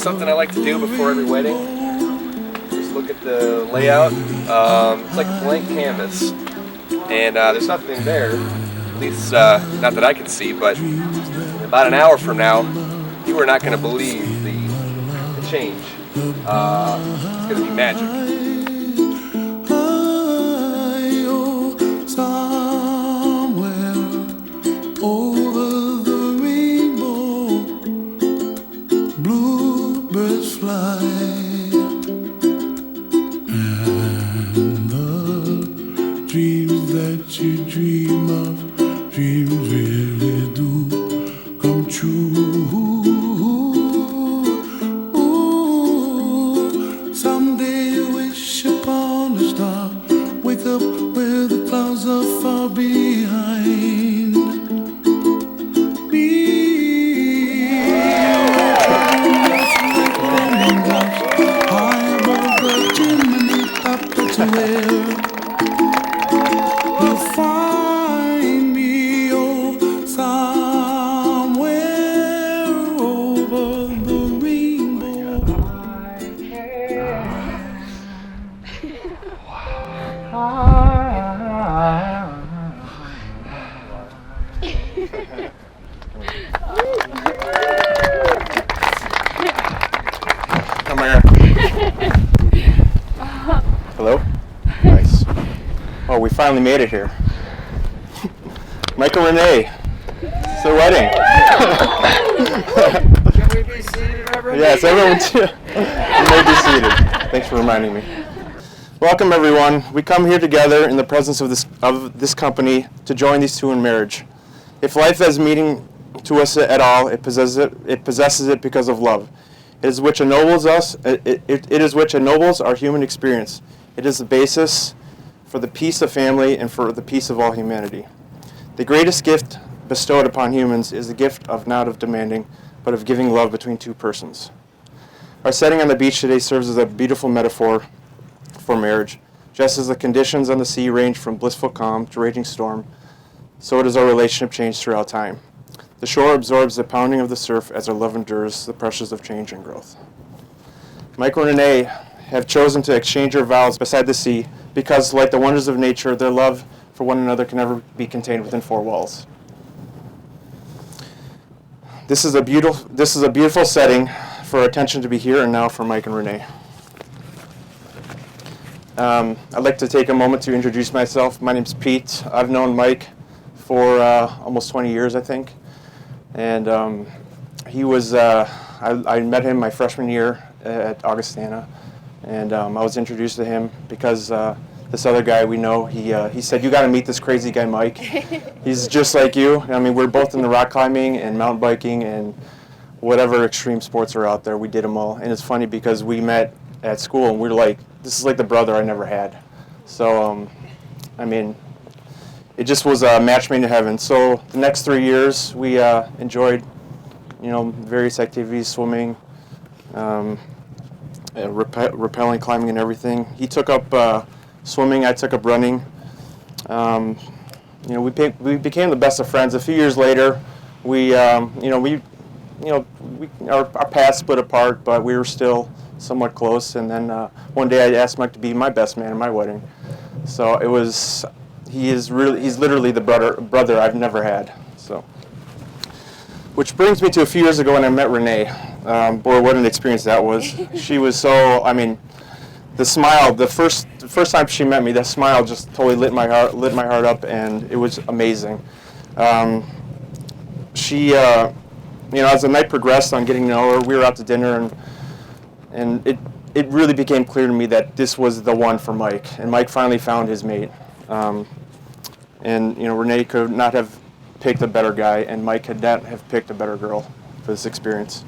something I like to do before every wedding. Just look at the layout. It's like a blank canvas, and there's nothing there. At least not that I can see. But about an hour from now, you are not going to believe the change. It's going to be magic. Dreams that you dream of, dreams really do come true. Someday you wish upon a star, wake up where the clouds are far behind. Be high above the chimney top to where find me, oh, somewhere over the rainbow. Come here. Hello? Nice. Oh, we finally made it here. Mike and Renee, it's their wedding. Can we be seated, Reverend? Yes, everyone, you may be seated. Thanks for reminding me. Welcome, everyone. We come here together in the presence of this company to join these two in marriage. If life has meaning to us at all, it possesses it because of love. It is which ennobles us. It is which ennobles our human experience. It is the basis for the peace of family and for the peace of all humanity. The greatest gift bestowed upon humans is the gift of not of demanding, but of giving love between two persons. Our setting on the beach today serves as a beautiful metaphor for marriage. Just as the conditions on the sea range from blissful calm to raging storm, so does our relationship change throughout time. The shore absorbs the pounding of the surf as our love endures the pressures of change and growth. Michael and Renee have chosen to exchange their vows beside the sea because, like the wonders of nature, their love for one another can never be contained within four walls. This is a beautiful setting for our attention to be here and now for Mike and Renee. I'd like to take a moment to introduce myself. My name's Pete. I've known Mike for almost 20 years, I think. And he was, I met him my freshman year at Augustana. And I was introduced to him because this other guy we know, he said, "You got to meet this crazy guy, Mike. He's just like you." I mean, we're both in the rock climbing and mountain biking and whatever extreme sports are out there. We did them all. And it's funny because we met at school and we're like, this is like the brother I never had. So, I mean, it just was a match made in heaven. So the next 3 years we enjoyed, various activities, swimming, rappelling, climbing, and everything. He took up swimming. I took up running. We became the best of friends. A few years later, our paths split apart, but we were still somewhat close. And then one day I asked Mike to be my best man at my wedding. So he's literally the brother I've never had. So, which brings me to a few years ago when I met Renee. Boy, what an experience that was. She was the smile, the first time she met me, that smile just totally lit my heart up, and it was amazing. As the night progressed on getting to know her, we were out to dinner, and it really became clear to me that this was the one for Mike, and Mike finally found his mate. Renee could not have picked a better guy, and Mike could not have picked a better girl for this experience.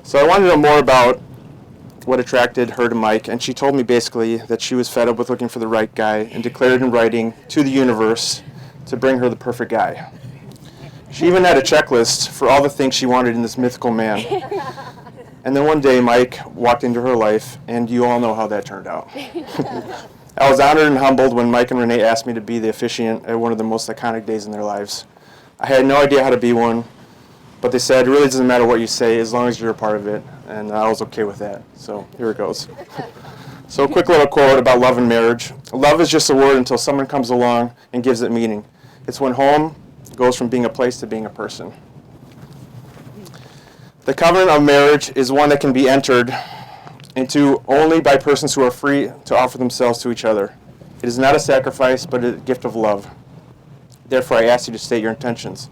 So I wanted to know more about what attracted her to Mike, and she told me basically that she was fed up with looking for the right guy and declared in writing to the universe to bring her the perfect guy. She even had a checklist for all the things she wanted in this mythical man. And then one day Mike walked into her life, and you all know how that turned out. I was honored and humbled when Mike and Renee asked me to be the officiant at one of the most iconic days in their lives. I had no idea how to be one, but they said, it really doesn't matter what you say as long as you're a part of it. and I was okay with that. So here it goes. So a quick little quote about love and marriage. Love is just a word until someone comes along and gives it meaning. It's when home goes from being a place to being a person. The covenant of marriage is one that can be entered into only by persons who are free to offer themselves to each other. It is not a sacrifice, but a gift of love. Therefore, I ask you to state your intentions.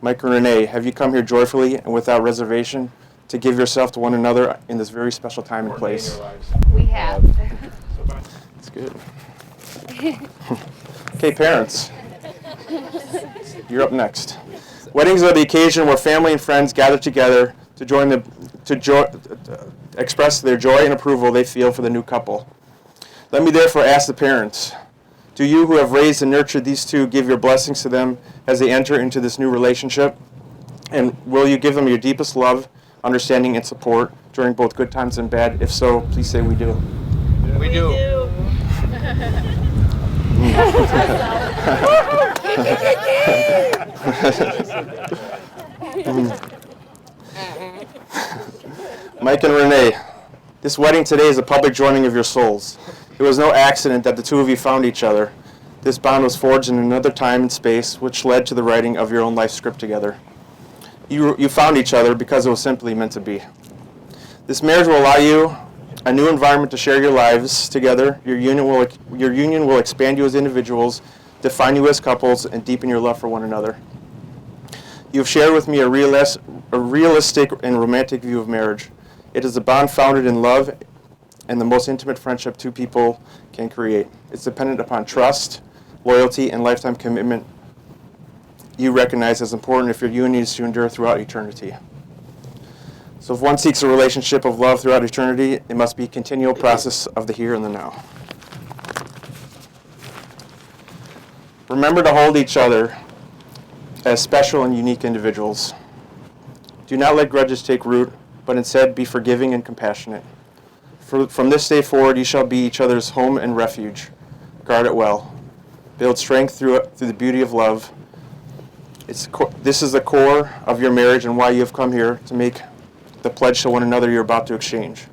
Mike and Renee, have you come here joyfully and without reservation to give yourself to one another in this very special time and place? We have. That's good. Okay, parents. You're up next. Weddings are the occasion where family and friends gather together to express their joy and approval they feel for the new couple. Let me therefore ask the parents, do you who have raised and nurtured these two give your blessings to them as they enter into this new relationship? And will you give them your deepest love, understanding, and support during both good times and bad? If so, please say we do. We do. Mike and Renee, this wedding today is a public joining of your souls. It was no accident that the two of you found each other. This bond was forged in another time and space, which led to the writing of your own life script together. You found each other because it was simply meant to be. This marriage will allow you a new environment to share your lives together. Your union will expand you as individuals, define you as couples, and deepen your love for one another. You have shared with me a realistic and romantic view of marriage. It is a bond founded in love and the most intimate friendship two people can create. It's dependent upon trust, loyalty, and lifetime commitment you recognize as important if your union is to endure throughout eternity. So if one seeks a relationship of love throughout eternity, it must be a continual process of the here and the now. Remember to hold each other as special and unique individuals. Do not let grudges take root, but instead be forgiving and compassionate. From this day forward, you shall be each other's home and refuge. Guard it well. Build strength through the beauty of love. This is the core of your marriage and why you have come here to make the pledge to one another you're about to exchange.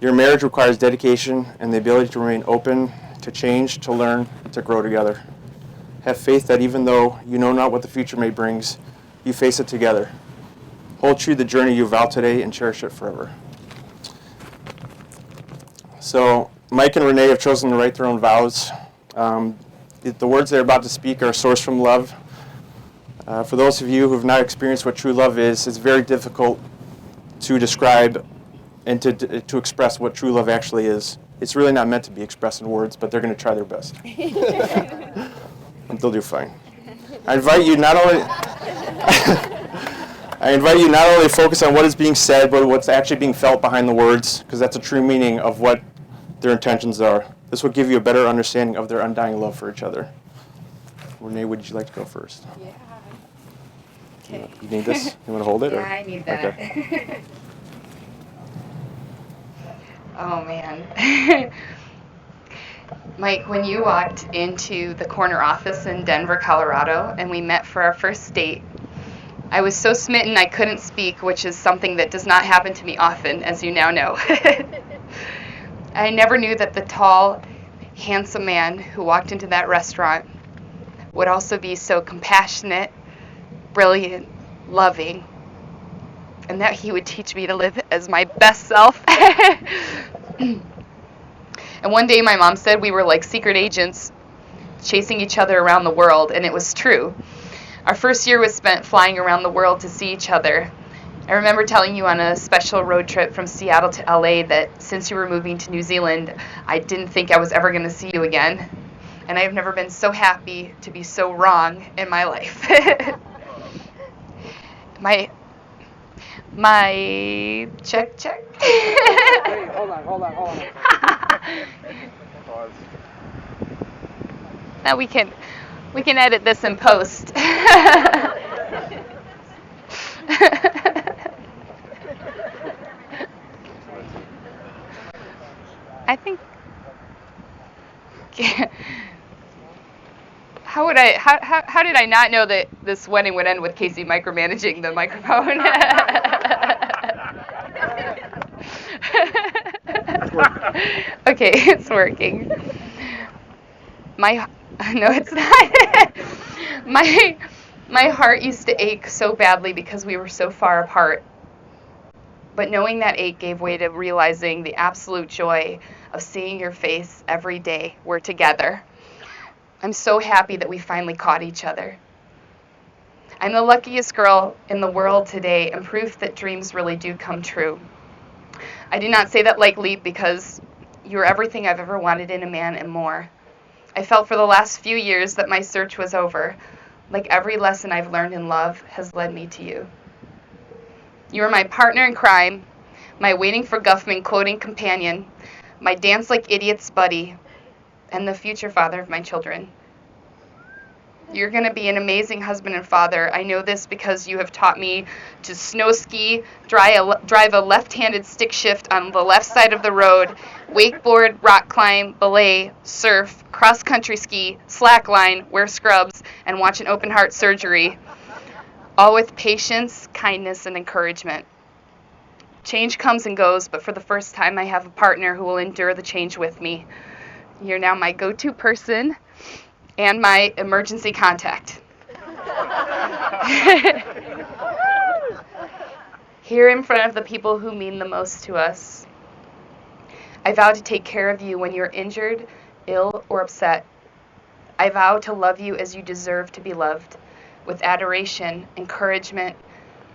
Your marriage requires dedication and the ability to remain open, to change, to learn, and to grow together. Have faith that even though you know not what the future may bring, you face it together. Hold true to the journey you vow today and cherish it forever. So Mike and Renee have chosen to write their own vows. The words they're about to speak are sourced from love. For those of you who have not experienced what true love is, it's very difficult to describe and to express what true love actually is. It's really not meant to be expressed in words, but they're going to try their best. And they'll do fine. I invite you not only to focus on what is being said, but what's actually being felt behind the words, because that's a true meaning of what their intentions are. This will give you a better understanding of their undying love for each other. Renee, would you like to go first? Yeah. Okay. You need this? You want to hold it? Yeah, or? I need that. Okay. Oh, man. Mike, when you walked into the corner office in Denver, Colorado, and we met for our first date, I was so smitten I couldn't speak, which is something that does not happen to me often, as you now know. I never knew that the tall, handsome man who walked into that restaurant would also be so compassionate, brilliant, loving, and that he would teach me to live as my best self. And one day my mom said we were like secret agents chasing each other around the world, and it was true. Our first year was spent flying around the world to see each other. I remember telling you on a special road trip from Seattle to LA that since you were moving to New Zealand, I didn't think I was ever going to see you again. And I have never been so happy to be so wrong in my life. My check. Wait, hold on. Pause. Now we can edit this in post. I think. How did I not know that this wedding would end with Casey micromanaging the microphone? Okay, it's working. No, it's not. My heart used to ache so badly because we were so far apart. But knowing that ache gave way to realizing the absolute joy of seeing your face every day we're together. I'm so happy that we finally caught each other. I'm the luckiest girl in the world today and proof that dreams really do come true. I do not say that lightly because you're everything I've ever wanted in a man and more. I felt for the last few years that my search was over. Like every lesson I've learned in love has led me to you. You are my partner in crime, my waiting for Guffman quoting companion, my dance like idiots buddy, and the future father of my children. You're going to be an amazing husband and father. I know this because you have taught me to snow ski, drive a left-handed stick shift on the left side of the road, wakeboard, rock climb, belay, surf, cross-country ski, slackline, wear scrubs, and watch an open-heart surgery, all with patience, kindness, and encouragement. Change comes and goes, but for the first time I have a partner who will endure the change with me. You're now my go-to person and my emergency contact. Here in front of the people who mean the most to us. I vow to take care of you when you're injured, ill, or upset. I vow to love you as you deserve to be loved, with adoration, encouragement,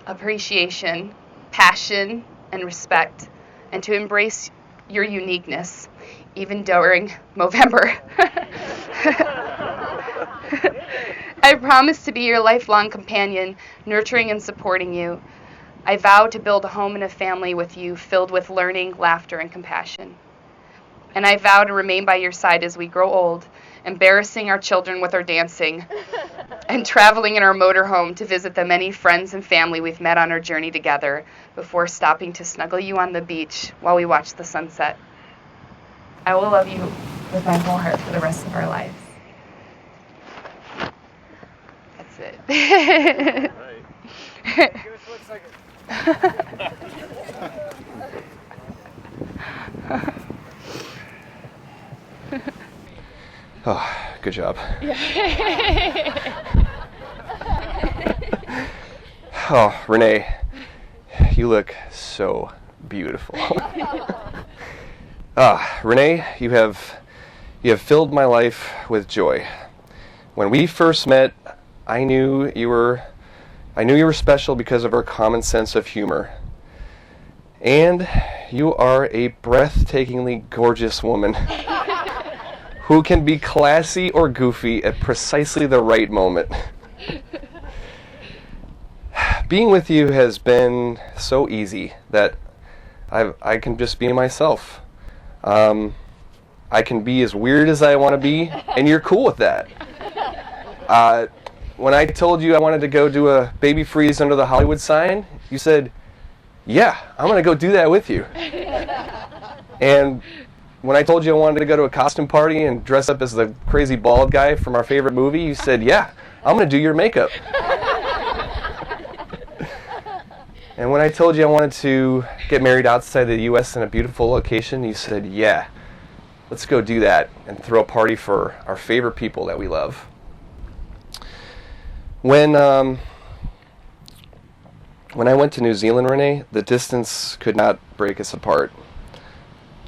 appreciation, passion, and respect, and to embrace your uniqueness, even during Movember. I promise to be your lifelong companion, nurturing and supporting you. I vow to build a home and a family with you filled with learning, laughter, and compassion. And I vow to remain by your side as we grow old, embarrassing our children with our dancing, and traveling in our motorhome to visit the many friends and family we've met on our journey together before stopping to snuggle you on the beach while we watch the sunset. I will love you with my whole heart for the rest of our lives. That's it. Give us 1 second. Oh, good job. Oh, Renee, you look so beautiful. Renee, you have filled my life with joy. When we first met, I knew you were special because of our common sense of humor. And you are a breathtakingly gorgeous woman who can be classy or goofy at precisely the right moment. Being with you has been so easy that I can just be myself. I can be as weird as I want to be, and you're cool with that. When I told you I wanted to go do a baby freeze under the Hollywood sign, you said, yeah, I'm going to go do that with you. And when I told you I wanted to go to a costume party and dress up as the crazy bald guy from our favorite movie, you said, yeah, I'm going to do your makeup. And when I told you I wanted to get married outside the U.S. in a beautiful location, you said, yeah, let's go do that and throw a party for our favorite people that we love. When I went to New Zealand, Renee, the distance could not break us apart.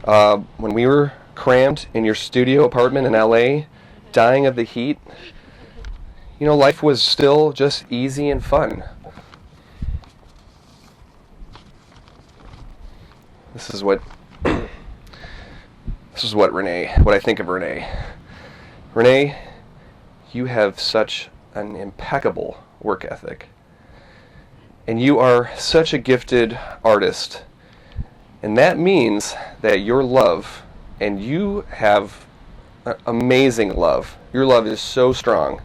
When we were crammed in your studio apartment in LA, dying of the heat, life was still just easy and fun. This is what I think of Renee. Renee, you have such an impeccable work ethic. And you are such a gifted artist. And that means that your love, and you have amazing love. Your love is so strong.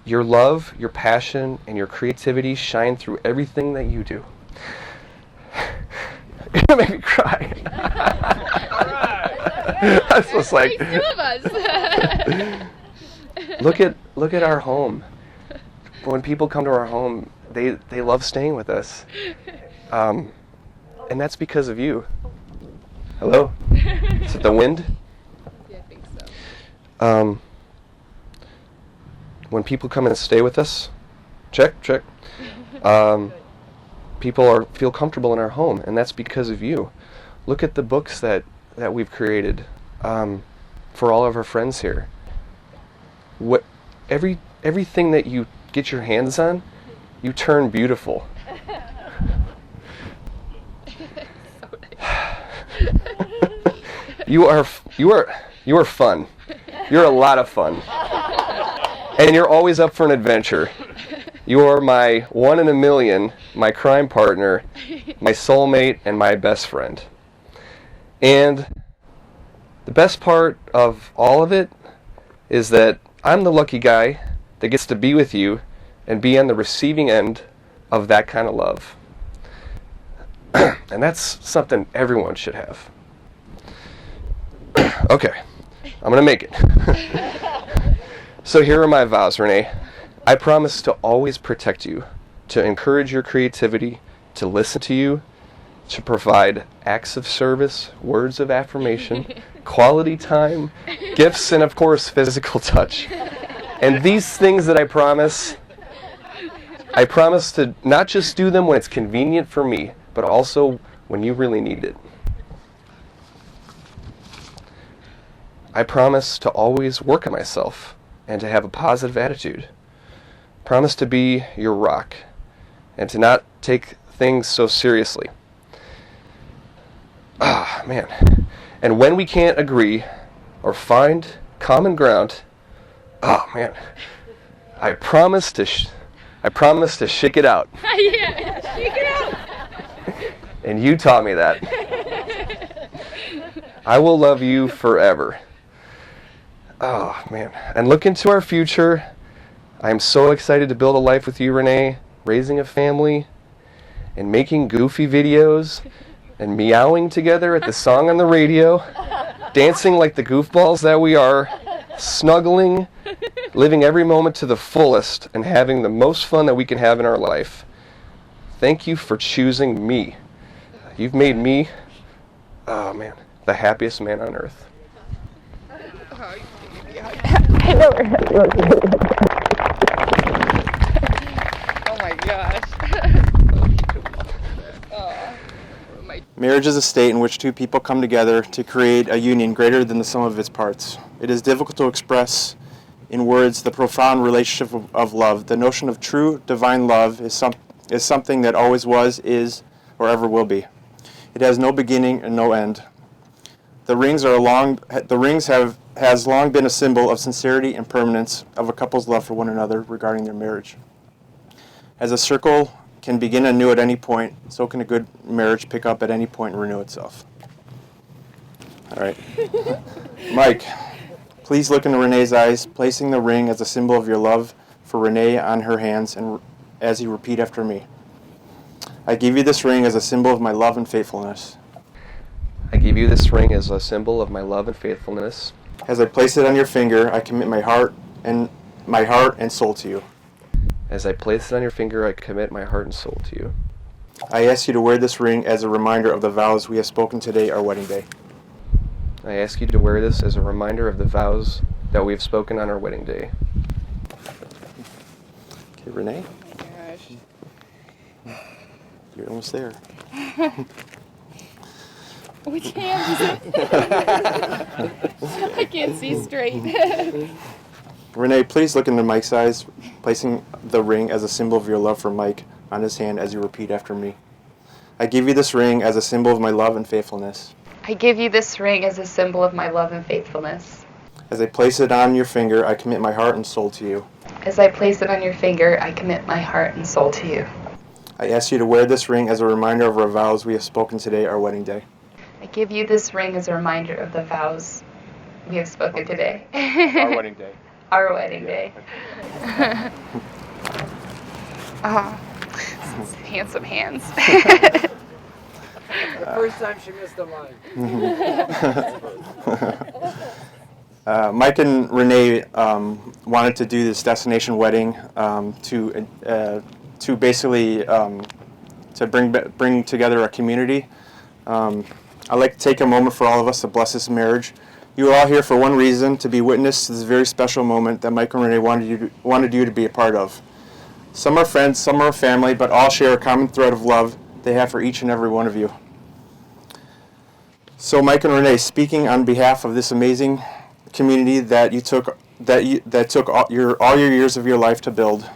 Your love, your passion, and your creativity shine through everything that you do. You're gonna make me cry. That's just like. Two of us. Look at our home. When people come to our home, they love staying with us, and that's because of you. Hello? Is it the wind? Yeah, I think so. When people come and stay with us, check. People feel comfortable in our home, and that's because of you. Look at the books that we've created for all of our friends here. Everything that you get your hands on, you turn beautiful. You are fun. You're a lot of fun. And you're always up for an adventure. You are my one in a million, my crime partner, my soulmate, and my best friend. And the best part of all of it is that I'm the lucky guy that gets to be with you and be on the receiving end of that kind of love. And that's something everyone should have. Okay, I'm going to make it. So here are my vows, Renee. I promise to always protect you, to encourage your creativity, to listen to you, to provide acts of service, words of affirmation, quality time, gifts, and of course, physical touch. And these things that I promise to not just do them when it's convenient for me, but also when you really need it. I promise to always work on myself and to have a positive attitude. Promise to be your rock and to not take things so seriously. Man. And when we can't agree or find common ground, man, I promise to shake it out. Yeah, shake it out. And you taught me that. I will love you forever. Oh, man. And look into our future. I am so excited to build a life with you, Renee, raising a family, and making goofy videos, and meowing together at the song on the radio, dancing like the goofballs that we are, snuggling, living every moment to the fullest, and having the most fun that we can have in our life. Thank you for choosing me. You've made me, the happiest man on earth. Oh my gosh. Marriage is a state in which two people come together to create a union greater than the sum of its parts. It is difficult to express in words the profound relationship of love. The notion of true divine love is something that always was, is, or ever will be. It has no beginning and no end. The rings has long been a symbol of sincerity and permanence of a couple's love for one another regarding their marriage. As a circle can begin anew at any point, so can a good marriage pick up at any point and renew itself. All right. Mike, please look into Renee's eyes, placing the ring as a symbol of your love for Renee on her hands, and as you repeat after me. I give you this ring as a symbol of my love and faithfulness. I give you this ring as a symbol of my love and faithfulness. As I place it on your finger, I commit my heart and soul to you. As I place it on your finger, I commit my heart and soul to you. I ask you to wear this ring as a reminder of the vows we have spoken today, our wedding day. I ask you to wear this as a reminder of the vows that we have spoken on our wedding day. Okay, Renee, Oh my gosh. you're almost there. Which hand is it? I can't see straight. Renee, please look into Mike's eyes, placing the ring as a symbol of your love for Mike on his hand as you repeat after me. I give you this ring as a symbol of my love and faithfulness. I give you this ring as a symbol of my love and faithfulness. As I place it on your finger, I commit my heart and soul to you. As I place it on your finger, I commit my heart and soul to you. I ask you to wear this ring as a reminder of our vows we have spoken today, our wedding day. I give you this ring as a reminder of the vows we have spoken today. Our wedding day. Our wedding day. Oh, handsome hands. The first time she missed a line. Mike and Renee wanted to do this destination wedding to basically to bring together a community. I'd like to take a moment for all of us to bless this marriage. You are all here for one reason, to be witness to this very special moment that Mike and Renee wanted you to be a part of. Some are friends, some are family, but all share a common thread of love they have for each and every one of you. So Mike and Renee, speaking on behalf of this amazing community that took all your years of your life to build,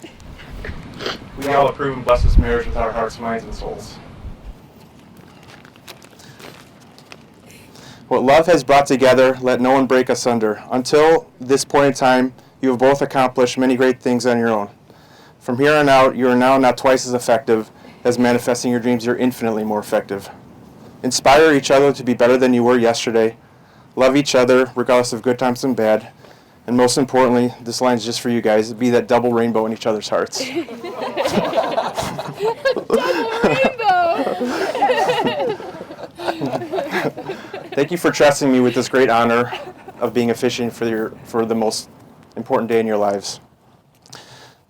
we all approve and bless this marriage with our hearts, minds, and souls. What love has brought together, let no one break asunder. Until this point in time, you have both accomplished many great things on your own. From here on out, you are now not twice as effective as manifesting your dreams. You're infinitely more effective. Inspire each other to be better than you were yesterday. Love each other, regardless of good times and bad. And most importantly, this line's just for you guys, be that double rainbow in each other's hearts. Thank you for trusting me with this great honor of being officiant for the most important day in your lives.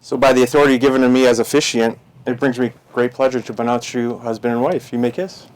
So by the authority given to me as officiant, it brings me great pleasure to pronounce you husband and wife. You may kiss.